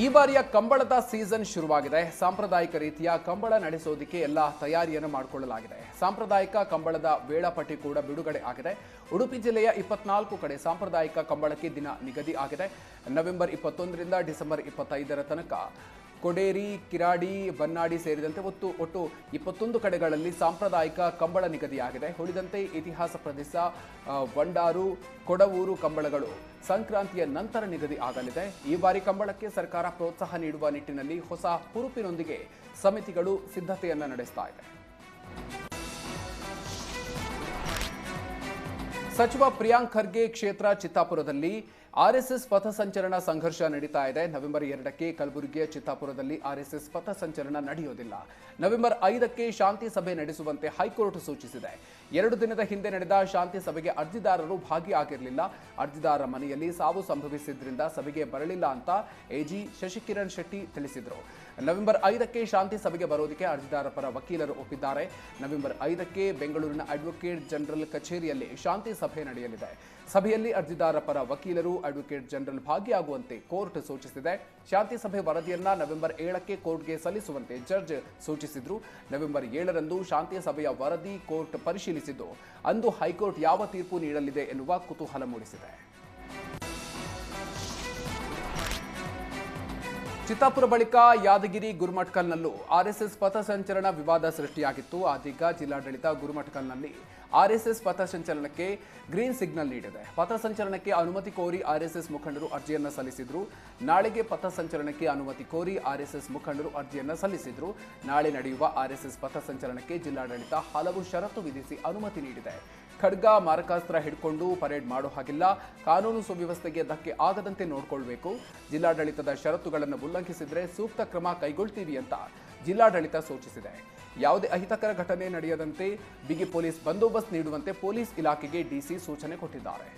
ಈ ಬಾರಿಯ ಕಂಬಳದ ಸೀಸನ್ ಶುರುವಾಗಿದೆ. ಸಾಂಪ್ರದಾಯಿಕ ರೀತಿಯ ಕಂಬಳ ನಡೆಸೋದಕ್ಕೆ ಎಲ್ಲ ತಯಾರಿಯನ್ನು ಮಾಡಿಕೊಳ್ಳಲಾಗಿದೆ. ಸಾಂಪ್ರದಾಯಿಕ ಕಂಬಳದ ವೇಳಾಪಟ್ಟಿ ಕೂಡ ಬಿಡುಗಡೆ ಆಗಿದೆ. ಉಡುಪಿ ಜಿಲ್ಲೆಯ 24 ಕಡೆ ಸಾಂಪ್ರದಾಯಿಕ ಕಂಬಳಕ್ಕೆ ದಿನ ನಿಗದಿ ಆಗಿದೆ. ನವೆಂಬರ್ 21ರಿಂದ ಡಿಸೆಂಬರ್ 25ರ ತನಕ ಕೊಡೇರಿ, ಕಿರಾಡಿ, ಬನ್ನಾಡಿ ಸೇರಿದಂತೆ ಒಟ್ಟು 21 ಕಡೆಗಳಲ್ಲಿ ಸಾಂಪ್ರದಾಯಿಕ ಕಂಬಳ ನಿಗದಿಯಾಗಿದೆ. ಉಳಿದಂತೆ ಇತಿಹಾಸ ಪ್ರದೇಶ, ವಂಡಾರು, ಕೊಡವೂರು ಕಂಬಳಗಳು ಸಂಕ್ರಾಂತಿಯ ನಂತರ ನಿಗದಿ ಆಗಲಿದೆ. ಈ ಬಾರಿ ಕಂಬಳಕ್ಕೆ ಸರ್ಕಾರ ಪ್ರೋತ್ಸಾಹ ನೀಡುವ ನಿಟ್ಟಿನಲ್ಲಿ ಹೊಸ ಹುರುಪಿನೊಂದಿಗೆ ಸಮಿತಿಗಳು ಸಿದ್ಧತೆಯನ್ನು ನಡೆಸ್ತಾ ಇದೆ. ಸಚಿವ ಪ್ರಿಯಾಂಕ್ ಖರ್ಗೆ ಕ್ಷೇತ್ರ ಚಿತ್ತಾಪುರದಲ್ಲಿ ಆರ್ಎಸ್ಎಸ್ ಪಥಸಂಚಲನ ಸಂಘರ್ಷ ನಡೀತಾ ಇದೆ. ನವೆಂಬರ್ 2ಕ್ಕೆ ಕಲಬುರಗಿಯ ಚಿತ್ತಾಪುರದಲ್ಲಿ ಆರ್ಎಸ್ಎಸ್ ಪಥಸಂಚಲನ ನಡೆಯೋದಿಲ್ಲ. ನವೆಂಬರ್ 5ಕ್ಕೆ ಶಾಂತಿ ಸಭೆ ನಡೆಸುವಂತೆ ಹೈಕೋರ್ಟ್ ಸೂಚಿಸಿದೆ. 2 ದಿನದ ಹಿಂದೆ ನಡೆದ ಶಾಂತಿ ಸಭೆಗೆ ಅರ್ಜಿದಾರರು ಭಾಗಿಯಾಗಿರಲಿಲ್ಲ. ಅರ್ಜಿದಾರರ ಮನೆಯಲ್ಲಿ ಸಾವು ಸಂಭವಿಸಿದ್ರಿಂದ ಸಭೆಗೆ ಬರಲಿಲ್ಲ ಅಂತ ಎಜಿ ಶಶಿಕಿರಣ್ ಶೆಟ್ಟಿ ತಿಳಿಸಿದರು. ನವೆಂಬರ್ 5ಕ್ಕೆ ಶಾಂತಿ ಸಭೆಗೆ ಬರೋದಕ್ಕೆ ಅರ್ಜಿದಾರರ ಪರ ವಕೀಲರು ಒಪ್ಪಿದ್ದಾರೆ. ನವೆಂಬರ್ 5ಕ್ಕೆ ಬೆಂಗಳೂರಿನ ಅಡ್ವೊಕೇಟ್ ಜನರಲ್ ಕಚೇರಿಯಲ್ಲಿ ಶಾಂತಿ ಸಭೆ ನಡೆಯಲಿದೆ. ಸಭೆಯಲ್ಲಿ ಅರ್ಜಿದಾರರ ಪರ ವಕೀಲರು, ಅಡ್ವೊಕೇಟ್ ಜನರಲ್ ಭಾಗಿಯಾಗುವಂತೆ ಕೋರ್ಟ್ ಸೂಚಿಸಿದೆ. ಶಾಂತಿ ಸಭೆ ವರದಿಯನ್ನ ನವೆಂಬರ್ 7ಕ್ಕೆ ಕೋರ್ಟ್ಗೆ ಸಲ್ಲಿಸುವಂತೆ ಜಡ್ಜ್ ಸೂಚಿಸಿದ್ರು. ನವೆಂಬರ್ 7ರಂದು ಶಾಂತಿ ಸಭೆಯ ವರದಿ ಕೋರ್ಟ್ ಪರಿಶೀಲಿಸಿದ್ದು, ಅಂದು ಹೈಕೋರ್ಟ್ ಯಾವ ತೀರ್ಪು ನೀಡಲಿದೆ ಎನ್ನುವ ಕುತೂಹಲ ಮೂಡಿಸಿದೆ. ಚಿತ್ತಾಪುರ ಬಳಿಕ ಯಾದಗಿರಿ, ಗುರುಮಠಕಲ್ನಲ್ಲೂ ಆರ್ಎಸ್ಎಸ್ ಪಥಸಂಚಲನ ವಿವಾದ ಸೃಷ್ಟಿಯಾಗಿತ್ತು. ಆದೀಗ ಜಿಲ್ಲಾಡಳಿತ ಗುರುಮಠಕಲ್ನಲ್ಲಿ ಆರ್ಎಸ್ಎಸ್ ಪಥಸಂಚಲನಕ್ಕೆ ಗ್ರೀನ್ ಸಿಗ್ನಲ್ ನೀಡಿದೆ. ಪಥಸಂಚಲನಕ್ಕೆ ಅನುಮತಿ ಕೋರಿ ಆರ್ಎಸ್ಎಸ್ ಮುಖಂಡರು ಅರ್ಜಿಯನ್ನು ಸಲ್ಲಿಸಿದ್ರು. ನಾಳೆಗೆ ಪಥಸಂಚಲನಕ್ಕೆ ಅನುಮತಿ ಕೋರಿ ಆರ್ಎಸ್ಎಸ್ ಮುಖಂಡರು ಅರ್ಜಿಯನ್ನು ಸಲ್ಲಿಸಿದ್ರು. ನಾಳೆ ನಡೆಯುವ ಆರ್ಎಸ್ಎಸ್ ಪಥಸಂಚಲನಕ್ಕೆ ಜಿಲ್ಲಾಡಳಿತ ಹಲವು ಷರತ್ತು ವಿಧಿಸಿ ಅನುಮತಿ ನೀಡಿದೆ. ಖಡ್ಗ, ಮಾರಕಾಸ್ತ್ರ ಹಿಡ್ಕೊಂಡು ಪರೇಡ್ ಮಾಡೋ ಹಾಗಿಲ್ಲ. ಕಾನೂನು ಸುವ್ಯವಸ್ಥೆಗೆ ಧಕ್ಕೆ ಆಗದಂತೆ ನೋಡಿಕೊಳ್ಬೇಕು. ಜಿಲ್ಲಾಡಳಿತದ ಷರತ್ತುಗಳನ್ನು ಉಲ್ಲಂಘಿಸಿದ್ರೆ ಸೂಕ್ತ ಕ್ರಮ ಕೈಗೊಳ್ತೀವಿ ಅಂತ ಜಿಲ್ಲಾಡಳಿತ ಸೂಚಿಸಿದೆ. ಯಾವುದೇ ಅಹಿತಕರ ಘಟನೆ ನಡೆಯದಂತೆ ಬಿಗಿ ಪೊಲೀಸ್ ಬಂದೋಬಸ್ತ್ ನೀಡುವಂತೆ ಪೊಲೀಸ್ ಇಲಾಖೆಗೆ ಡಿಸಿ ಸೂಚನೆ ಕೊಟ್ಟಿದ್ದಾರೆ.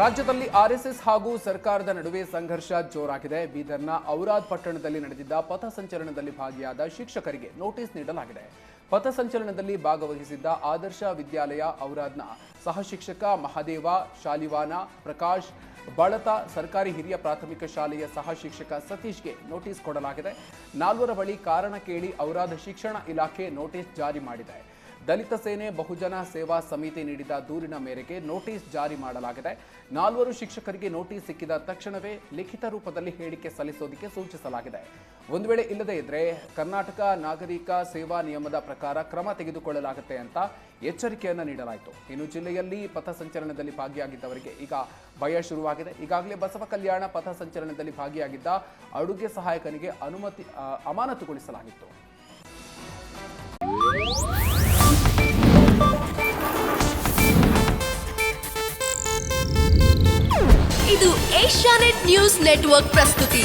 ರಾಜ್ಯದಲ್ಲಿ ಆರ್ಎಸ್ಎಸ್ ಹಾಗೂ ಸರ್ಕಾರದ ನಡುವೆ ಸಂಘರ್ಷ ಜೋರಾಗಿದೆ. ಬೀದರ್ನ ಔರಾದ್ ಪಟ್ಟಣದಲ್ಲಿ ನಡೆದಿದ್ದ ಪಥಸಂಚಲನದಲ್ಲಿ ಭಾಗಿಯಾದ ಶಿಕ್ಷಕರಿಗೆ ನೋಟಿಸ್ ನೀಡಲಾಗಿದೆ. ಪಥಸಂಚಲನದಲ್ಲಿ ಭಾಗವಹಿಸಿದ್ದ ಆದರ್ಶ ವಿದ್ಯಾಲಯ ಔರಾದ್ನ ಸಹ ಶಿಕ್ಷಕ ಮಹಾದೇವ, ಶಾಲಿವಾನ, ಪ್ರಕಾಶ್, ಬಳತ ಸರ್ಕಾರಿ ಹಿರಿಯ ಪ್ರಾಥಮಿಕ ಶಾಲೆಯ ಸಹ ಶಿಕ್ಷಕ ಸತೀಶ್ಗೆ ನೋಟಿಸ್ ಕೊಡಲಾಗಿದೆ. 4 ಬಳಿ ಕಾರಣ ಕೇಳಿ ಔರಾದ್ ಶಿಕ್ಷಣ ಇಲಾಖೆ ನೋಟಿಸ್ ಜಾರಿ ಮಾಡಿದೆ. ದಲಿತ ಸೇನೆ ಬಹುಜನ ಸೇವಾ ಸಮಿತಿ ನೀಡಿದ ದೂರಿನ ಮೇರೆಗೆ ನೋಟಿಸ್ ಜಾರಿ ಮಾಡಲಾಗಿದೆ. 4 ಶಿಕ್ಷಕರಿಗೆ ನೋಟಿಸ್ ಸಿಕ್ಕಿದ ತಕ್ಷಣವೇ ಲಿಖಿತ ರೂಪದಲ್ಲಿ ಹೇಳಿಕೆ ಸಲ್ಲಿಸೋದಕ್ಕೆ ಸೂಚಿಸಲಾಗಿದೆ. ಒಂದು ವೇಳೆ ಇಲ್ಲದೇ ಇದ್ರೆ ಕರ್ನಾಟಕ ನಾಗರಿಕ ಸೇವಾ ನಿಯಮದ ಪ್ರಕಾರ ಕ್ರಮ ತೆಗೆದುಕೊಳ್ಳಲಾಗುತ್ತೆ ಅಂತ ಎಚ್ಚರಿಕೆಯನ್ನು ನೀಡಲಾಯಿತು. ಇನ್ನು ಜಿಲ್ಲೆಯಲ್ಲಿ ಪಥಸಂಚಲನದಲ್ಲಿ ಭಾಗಿಯಾಗಿದ್ದವರಿಗೆ ಈಗ ಭಯ ಶುರುವಾಗಿದೆ. ಈಗಾಗಲೇ ಬಸವ ಕಲ್ಯಾಣ ಪಥಸಂಚಲನದಲ್ಲಿ ಭಾಗಿಯಾಗಿದ್ದ ಅಡುಗೆ ಸಹಾಯಕನಿಗೆ ಅಮಾನತುಗೊಳಿಸಲಾಗಿತ್ತು. ಇದು ಏಷ್ಯಾನೆಟ್ ನ್ಯೂಸ್ ನೆಟ್ವರ್ಕ್ ಪ್ರಸ್ತುತಿ.